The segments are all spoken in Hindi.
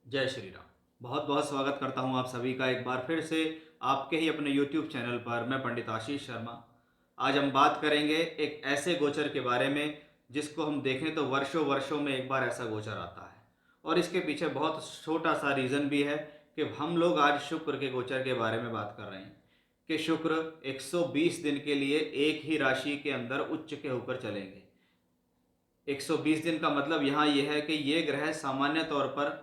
जय श्री राम। बहुत बहुत स्वागत करता हूं आप सभी का एक बार फिर से आपके ही अपने YouTube चैनल पर। मैं पंडित आशीष शर्मा। आज हम बात करेंगे एक ऐसे गोचर के बारे में जिसको हम देखें तो वर्षों वर्षों में एक बार ऐसा गोचर आता है। और इसके पीछे बहुत छोटा सा रीज़न भी है कि हम लोग आज शुक्र के गोचर के बारे में बात कर रहे हैं कि शुक्र 120 दिन के लिए एक ही राशि के अंदर उच्च के होकर चलेंगे। 120 दिन का मतलब यहाँ यह है कि ये ग्रह सामान्य तौर पर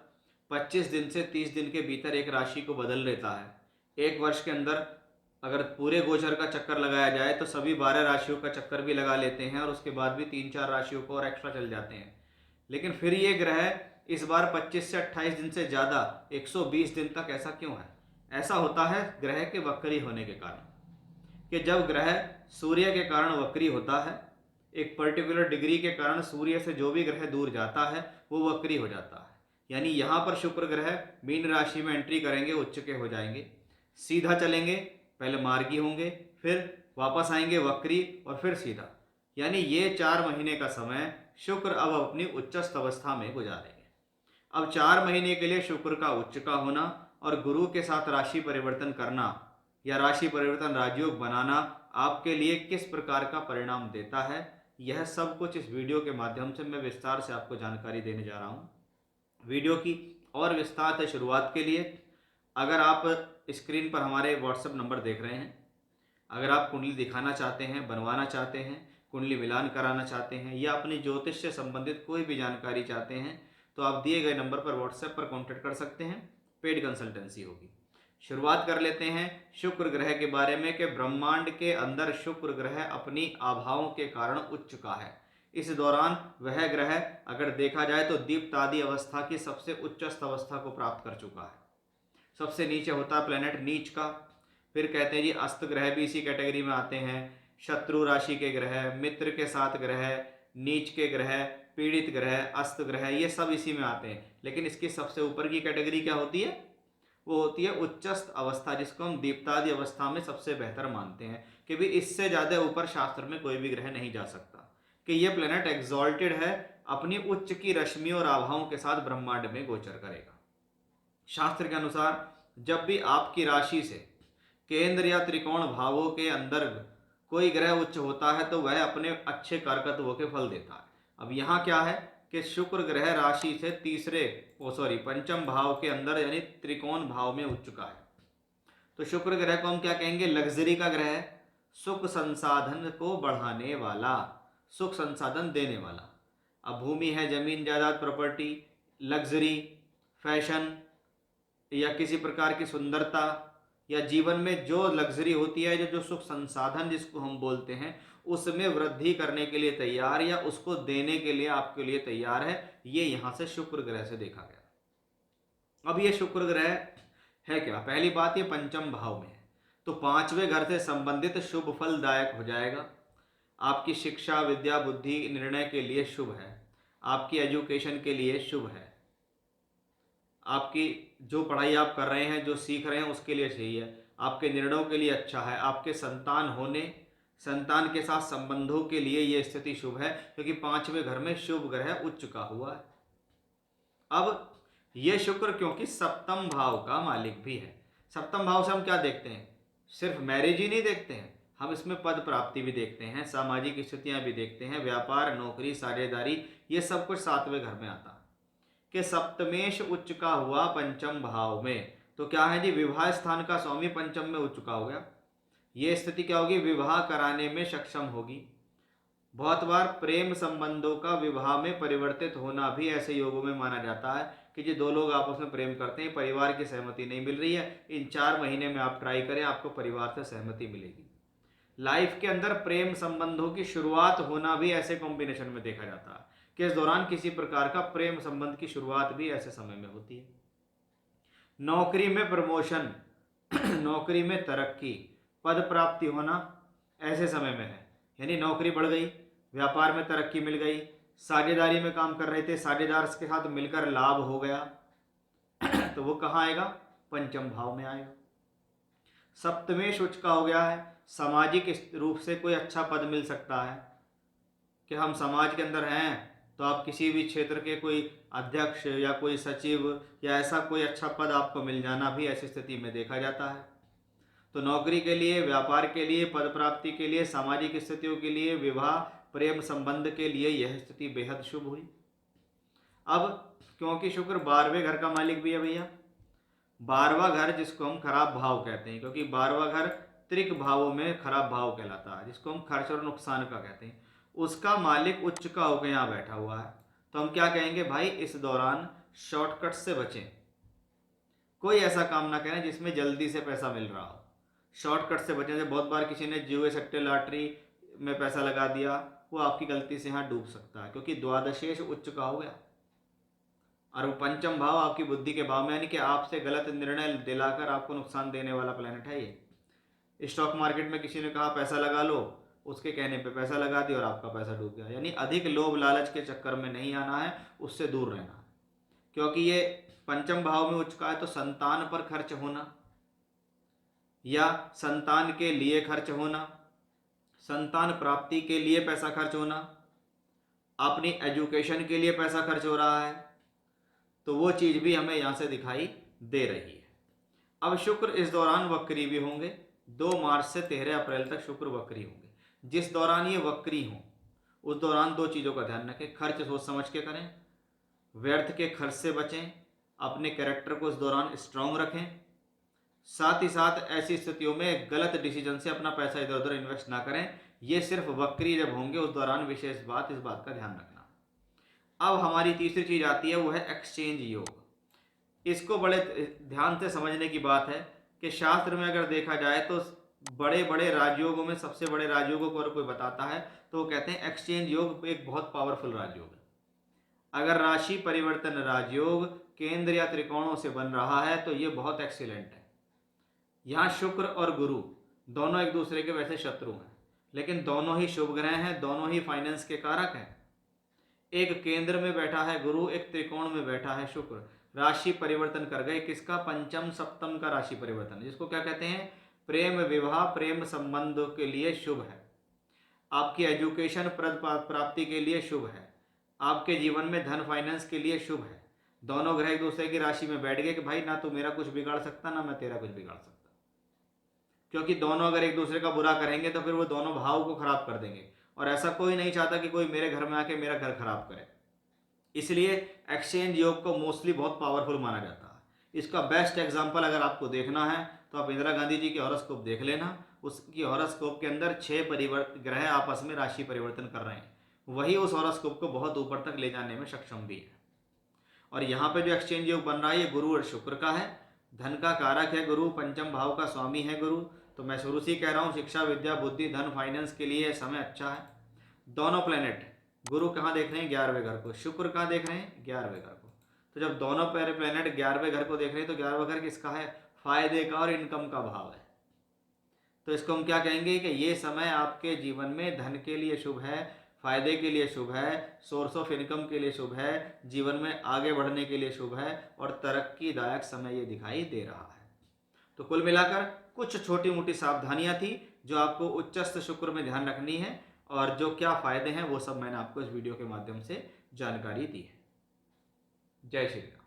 25 दिन से 30 दिन के भीतर एक राशि को बदल लेता है। एक वर्ष के अंदर अगर पूरे गोचर का चक्कर लगाया जाए तो सभी 12 राशियों का चक्कर भी लगा लेते हैं और उसके बाद भी 3-4 राशियों को और एक्स्ट्रा चल जाते हैं। लेकिन फिर ये ग्रह इस बार 25 से 28 दिन से ज़्यादा 120 दिन तक ऐसा क्यों है? ऐसा होता है ग्रह के वक्री होने के कारण, कि जब ग्रह सूर्य के कारण वक्री होता है, एक पर्टिकुलर डिग्री के कारण सूर्य से जो भी ग्रह दूर जाता है वो वक्री हो जाता है। यानी यहाँ पर शुक्र ग्रह मीन राशि में एंट्री करेंगे, उच्च के हो जाएंगे, सीधा चलेंगे, पहले मार्गी होंगे, फिर वापस आएंगे वक्री और फिर सीधा। यानी ये 4 महीने का समय शुक्र अब अपनी उच्चस्थ अवस्था में गुजारेंगे। अब 4 महीने के लिए शुक्र का उच्च का होना और गुरु के साथ राशि परिवर्तन करना या राशि परिवर्तन राजयोग बनाना आपके लिए किस प्रकार का परिणाम देता है, यह सब कुछ इस वीडियो के माध्यम से मैं विस्तार से आपको जानकारी देने जा रहा हूँ। वीडियो की और विस्तार से शुरुआत के लिए, अगर आप स्क्रीन पर हमारे व्हाट्सएप नंबर देख रहे हैं, अगर आप कुंडली दिखाना चाहते हैं, बनवाना चाहते हैं, कुंडली मिलान कराना चाहते हैं या अपनी ज्योतिष से संबंधित कोई भी जानकारी चाहते हैं, तो आप दिए गए नंबर पर व्हाट्सएप पर कांटेक्ट कर सकते हैं। पेड कंसल्टेंसी होगी। शुरुआत कर लेते हैं शुक्र ग्रह के बारे में कि ब्रह्मांड के अंदर शुक्र ग्रह अपनी आभाओं के कारण उच्च का है। इस दौरान वह ग्रह अगर देखा जाए तो दीप्तादि अवस्था की सबसे उच्चस्थ अवस्था को प्राप्त कर चुका है। सबसे नीचे होता है प्लेनेट नीच का। फिर कहते हैं जी अस्त ग्रह भी इसी कैटेगरी में आते हैं। शत्रु राशि के ग्रह, मित्र के साथ ग्रह, नीच के ग्रह, पीड़ित ग्रह, अस्त ग्रह, ये सब इसी में आते हैं। लेकिन इसकी सबसे ऊपर की कैटेगरी क्या होती है? वो होती है उच्चस्थ अवस्था, जिसको हम दीप्तादि अवस्था में सबसे बेहतर मानते हैं कि भी इससे ज़्यादा ऊपर शास्त्र में कोई भी ग्रह नहीं जा सकता, कि ये प्लेनेट एग्जॉल्टेड है, अपनी उच्च की रश्मियों और आभाओं के साथ ब्रह्मांड में गोचर करेगा। शास्त्र के अनुसार जब भी आपकी राशि से केंद्र या त्रिकोण भावों के अंदर कोई ग्रह उच्च होता है तो वह अपने अच्छे कारकत्वों के फल देता है। अब यहाँ क्या है कि शुक्र ग्रह राशि से पंचम भाव के अंदर यानी त्रिकोण भाव में उच्च का है। तो शुक्र ग्रह को हम क्या कहेंगे? लग्जरी का ग्रह है, सुख संसाधन को बढ़ाने वाला, सुख संसाधन देने वाला। अब भूमि है, जमीन जायदाद, प्रॉपर्टी, लग्जरी, फैशन या किसी प्रकार की सुंदरता या जीवन में जो लग्जरी होती है, जो जो सुख संसाधन जिसको हम बोलते हैं, उसमें वृद्धि करने के लिए तैयार या उसको देने के लिए आपके लिए तैयार है, ये यहां से शुक्र ग्रह से देखा गया। अब ये शुक्र ग्रह है क्या? पहली बात, ये पंचम भाव में है तो पांचवें घर से संबंधित शुभ फलदायक हो जाएगा। आपकी शिक्षा, विद्या, बुद्धि, निर्णय के लिए शुभ है, आपकी एजुकेशन के लिए शुभ है, आपकी जो पढ़ाई आप कर रहे हैं, जो सीख रहे हैं, उसके लिए सही है, आपके निर्णयों के लिए अच्छा है, आपके संतान होने, संतान के साथ संबंधों के लिए ये स्थिति शुभ है, क्योंकि पांचवें घर में शुभ ग्रह उच्च का हुआ है। अब ये शुक्र क्योंकि सप्तम भाव का मालिक भी है। सप्तम भाव से हम क्या देखते हैं? सिर्फ मैरिज ही नहीं देखते हैं, हम इसमें पद प्राप्ति भी देखते हैं, सामाजिक स्थितियां भी देखते हैं, व्यापार, नौकरी, साझेदारी, ये सब कुछ सातवें घर में आता है। कि सप्तमेश उच्च का हुआ पंचम भाव में, तो क्या है जी? विवाह स्थान का स्वामी पंचम में उच्च का हो गया। ये स्थिति क्या होगी? विवाह कराने में सक्षम होगी। बहुत बार प्रेम संबंधों का विवाह में परिवर्तित होना भी ऐसे योगों में माना जाता है कि जो दो लोग आपस में प्रेम करते हैं, परिवार की सहमति नहीं मिल रही है, इन 4 महीने में आप ट्राई करें, आपको परिवार से सहमति मिलेगी। लाइफ के अंदर प्रेम संबंधों की शुरुआत होना भी ऐसे कॉम्बिनेशन में देखा जाता है कि इस दौरान किसी प्रकार का प्रेम संबंध की शुरुआत भी ऐसे समय में होती है। नौकरी में प्रमोशन, नौकरी में तरक्की, पद प्राप्ति होना ऐसे समय में है, यानी नौकरी बढ़ गई, व्यापार में तरक्की मिल गई, साझेदारी में काम कर रहे थे, साझेदार के साथ मिलकर लाभ हो गया, तो वो कहाँ आएगा? पंचम भाव में आएगा। सप्तमेश उच्च का हो गया है, सामाजिक रूप से कोई अच्छा पद मिल सकता है कि हम समाज के अंदर हैं, तो आप किसी भी क्षेत्र के कोई अध्यक्ष या कोई सचिव या ऐसा कोई अच्छा पद आपको मिल जाना भी ऐसी स्थिति में देखा जाता है। तो नौकरी के लिए, व्यापार के लिए, पद प्राप्ति के लिए, सामाजिक स्थितियों के लिए, विवाह प्रेम संबंध के लिए यह स्थिति बेहद शुभ हुई। अब क्योंकि शुक्र 12वें घर का मालिक भी है भैया, 12वां घर जिसको हम खराब भाव कहते हैं, क्योंकि 12वां घर त्रिक भावों में खराब भाव कहलाता है, जिसको हम खर्च और नुकसान का कहते हैं, उसका मालिक उच्च का होकर यहाँ बैठा हुआ है। तो हम क्या कहेंगे भाई, इस दौरान शॉर्टकट से बचें, कोई ऐसा काम ना करें जिसमें जल्दी से पैसा मिल रहा हो, शॉर्टकट से बचें। जैसे बहुत बार किसी ने जुए सट्टे लॉटरी में पैसा लगा दिया, वो आपकी गलती से यहाँ डूब सकता है, क्योंकि द्वादशेष उच्च का हो गया और वो पंचम भाव आपकी बुद्धि के भाव में, यानी कि आपसे गलत निर्णय दिलाकर आपको नुकसान देने वाला प्लेनेट है ये। स्टॉक मार्केट में किसी ने कहा पैसा लगा लो, उसके कहने पे पैसा लगा दिया और आपका पैसा डूब गया। यानी अधिक लोभ लालच के चक्कर में नहीं आना है, उससे दूर रहना है, क्योंकि ये पंचम भाव में उच्च का है। तो संतान पर खर्च होना या संतान के लिए खर्च होना, संतान प्राप्ति के लिए पैसा खर्च होना, अपनी एजुकेशन के लिए पैसा खर्च हो रहा है, तो वो चीज़ भी हमें यहाँ से दिखाई दे रही है। अब शुक्र इस दौरान वक्री भी होंगे, 2 मार्च से 13 अप्रैल तक शुक्र वक्री होंगे। जिस दौरान ये वक्री हों उस दौरान 2 चीज़ों का ध्यान रखें, खर्च सोच समझ के करें, व्यर्थ के खर्च से बचें, अपने कैरेक्टर को इस दौरान स्ट्रांग रखें, साथ ही साथ ऐसी स्थितियों में गलत डिसीजन से अपना पैसा इधर उधर इन्वेस्ट ना करें। ये सिर्फ वक्री जब होंगे उस दौरान विशेष बात, इस बात का ध्यान रखना। अब हमारी तीसरी चीज आती है, वो है एक्सचेंज योग। इसको बड़े ध्यान से समझने की बात है कि शास्त्र में अगर देखा जाए तो बड़े बड़े राजयोगों में सबसे बड़े राजयोगों को अगर कोई बताता है तो वो कहते हैं एक्सचेंज योग एक बहुत पावरफुल राजयोग है। अगर राशि परिवर्तन राजयोग केंद्र या त्रिकोणों से बन रहा है तो ये बहुत एक्सीलेंट है। यहाँ शुक्र और गुरु दोनों एक दूसरे के वैसे शत्रु हैं, लेकिन दोनों ही शुभ ग्रह हैं, दोनों ही फाइनेंस के कारक हैं। एक केंद्र में बैठा है गुरु, एक त्रिकोण में बैठा है शुक्र। राशि परिवर्तन कर गए, किसका? पंचम सप्तम का राशि परिवर्तन, जिसको क्या कहते हैं? प्रेम विवाह प्रेम संबंध के लिए शुभ है, आपकी एजुकेशन प्राप्ति के लिए शुभ है, आपके जीवन में धन फाइनेंस के लिए शुभ है। दोनों ग्रह एक दूसरे की राशि में बैठ गए कि भाई ना तो मेरा कुछ बिगाड़ सकता ना मैं तेरा कुछ बिगाड़ सकता, क्योंकि दोनों अगर एक दूसरे का बुरा करेंगे तो फिर वो दोनों भाव को खराब कर देंगे, और ऐसा कोई नहीं चाहता कि कोई मेरे घर में आके मेरा घर खराब करे। इसलिए एक्सचेंज योग को मोस्टली बहुत पावरफुल माना जाता है। इसका बेस्ट एग्जांपल अगर आपको देखना है तो आप इंदिरा गांधी जी की हॉरोस्कोप देख लेना। उसकी हॉरोस्कोप के अंदर 6 ग्रह आपस में राशि परिवर्तन कर रहे हैं, वही उस हॉरोस्कोप को बहुत ऊपर तक ले जाने में सक्षम भी है। और यहाँ पे जो एक्सचेंज योग बन रहा है ये गुरु और शुक्र का है, धन का कारक है गुरु, पंचम भाव का स्वामी है गुरु। तो मैं शुरू से ही कह रहा हूँ शिक्षा विद्या बुद्धि धन फाइनेंस के लिए समय अच्छा है। दोनों प्लेनेट, गुरु कहाँ देख रहे हैं? 11वें घर को, शुक्र कहाँ देख रहे हैं? 11वें घर को। तो जब दोनों प्लेनेट 11वें घर को देख रहे हैं तो 11वां घर किसका है? फायदे का और इनकम का भाव है। तो इसको हम क्या कहेंगे कि ये समय आपके जीवन में धन के लिए शुभ है, फायदे के लिए शुभ है, सोर्स ऑफ इनकम के लिए शुभ है, जीवन में आगे बढ़ने के लिए शुभ है और तरक्कीदायक समय ये दिखाई दे रहा है। तो कुल मिलाकर कुछ छोटी मोटी सावधानियां थी जो आपको उच्चस्थ शुक्र में ध्यान रखनी है, और जो क्या फायदे हैं वो सब मैंने आपको इस वीडियो के माध्यम से जानकारी दी है। जय श्री राम।